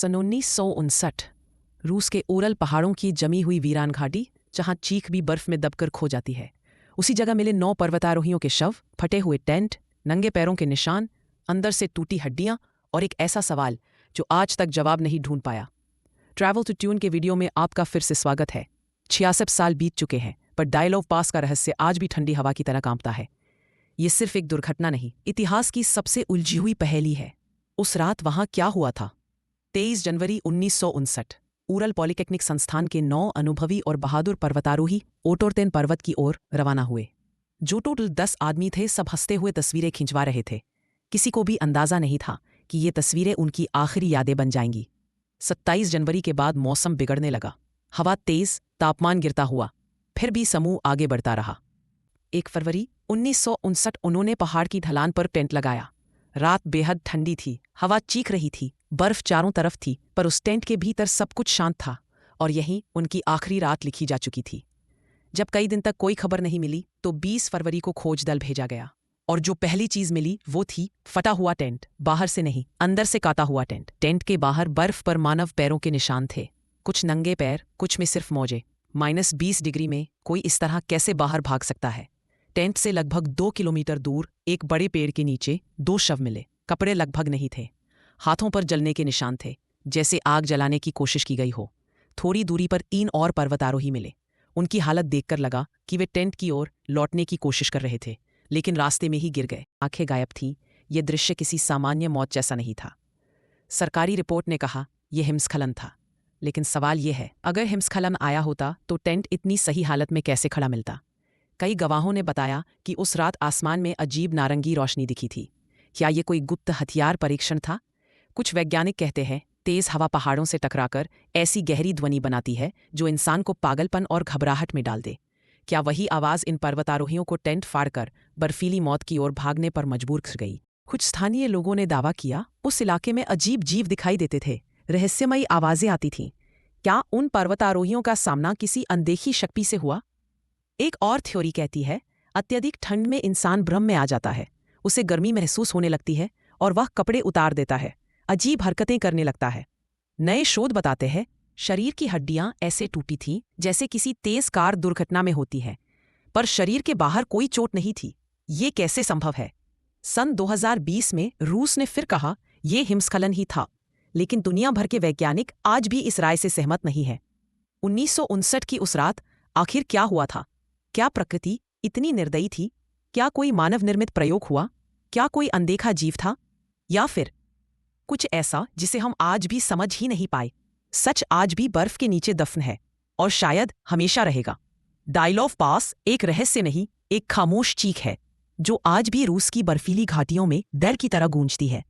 सन 1959 रूस के ओरल पहाड़ों की जमी हुई वीरान घाटी, जहां चीख भी बर्फ में दबकर खो जाती है, उसी जगह मिले 9 पर्वतारोहियों के शव, फटे हुए टेंट, नंगे पैरों के निशान, अंदर से टूटी हड्डियां और एक ऐसा सवाल जो आज तक जवाब नहीं ढूंढ पाया। ट्रैवल टू ट्यून के वीडियो में आपका फिर से स्वागत है। 66 साल बीत चुके हैं, पर डायलॉग पास का रहस्य आज भी ठंडी हवा की तरह कांपता है। ये सिर्फ एक दुर्घटना नहीं, इतिहास की सबसे उलझी हुई पहेली है। उस रात वहां क्या हुआ था? 23 जनवरी 1959 उरल पॉलिटेक्निक संस्थान के 9 अनुभवी और बहादुर पर्वतारोही ओटोर्तेन पर्वत की ओर रवाना हुए। जो टोटल 10 आदमी थे, सब हंसते हुए तस्वीरें खिंचवा रहे थे। किसी को भी अंदाजा नहीं था कि ये तस्वीरें उनकी आखिरी यादें बन जाएंगी। 27 जनवरी के बाद मौसम बिगड़ने लगा। हवा तेज, तापमान गिरता हुआ, फिर भी समूह आगे बढ़ता रहा। 1 फरवरी 1959 उन्होंने पहाड़ की ढलान पर टेंट लगाया। रात बेहद ठंडी थी, हवा चीख रही थी, बर्फ चारों तरफ थी, पर उस टेंट के भीतर सब कुछ शांत था और यहीं उनकी आखिरी रात लिखी जा चुकी थी। जब कई दिन तक कोई खबर नहीं मिली, तो 20 फरवरी को खोज दल भेजा गया और जो पहली चीज मिली वो थी फटा हुआ टेंट। बाहर से नहीं, अंदर से काटा हुआ टेंट। टेंट के बाहर बर्फ पर मानव पैरों के निशान थे, कुछ नंगे पैर, कुछ में सिर्फ मोजे। -20 डिग्री में कोई इस तरह कैसे बाहर भाग सकता है? टेंट से लगभग 2 किलोमीटर दूर एक बड़े पेड़ के नीचे 2 शव मिले। कपड़े लगभग नहीं थे, हाथों पर जलने के निशान थे, जैसे आग जलाने की कोशिश की गई हो। थोड़ी दूरी पर 3 और पर्वतारोही मिले। उनकी हालत देखकर लगा कि वे टेंट की ओर लौटने की कोशिश कर रहे थे, लेकिन रास्ते में ही गिर गए। आंखें गायब थीं। यह दृश्य किसी सामान्य मौत जैसा नहीं था। सरकारी रिपोर्ट ने कहा यह हिमस्खलन था, लेकिन सवाल यह है, अगर हिमस्खलन आया होता तो टेंट इतनी सही हालत में कैसे खड़ा मिलता? कई गवाहों ने बताया कि उस रात आसमान में अजीब नारंगी रोशनी दिखी थी। क्या ये कोई गुप्त हथियार परीक्षण था? कुछ वैज्ञानिक कहते हैं तेज हवा पहाड़ों से टकराकर ऐसी गहरी ध्वनि बनाती है जो इंसान को पागलपन और घबराहट में डाल दे। क्या वही आवाज इन पर्वतारोहियों को टेंट फाड़कर बर्फीली मौत की ओर भागने पर मजबूर कर गई? कुछ स्थानीय लोगों ने दावा किया उस इलाके में अजीब जीव दिखाई देते थे, रहस्यमयी आवाजें आती थीं। क्या उन पर्वतारोहियों का सामना किसी अनदेखी शक्ति से हुआ? एक और थ्योरी कहती है अत्यधिक ठंड में इंसान भ्रम में आ जाता है, उसे गर्मी महसूस होने लगती है और वह कपड़े उतार देता है, अजीब हरकतें करने लगता है। नए शोध बताते हैं शरीर की हड्डियां ऐसे टूटी थीं जैसे किसी तेज कार दुर्घटना में होती है, पर शरीर के बाहर कोई चोट नहीं थी। ये कैसे संभव है? सन 2020 में रूस ने फिर कहा यह हिमस्खलन ही था, लेकिन दुनिया भर के वैज्ञानिक आज भी इस राय से सहमत नहीं है। 1959 की उस रात आखिर क्या हुआ था? क्या प्रकृति इतनी निर्दयी थी? क्या कोई मानव निर्मित प्रयोग हुआ? क्या कोई अनदेखा जीव था? या फिर कुछ ऐसा जिसे हम आज भी समझ ही नहीं पाए? सच आज भी बर्फ के नीचे दफन है और शायद हमेशा रहेगा। डायलॉग पास एक रहस्य नहीं, एक खामोश चीख है जो आज भी रूस की बर्फीली घाटियों में डर की तरह गूंजती है।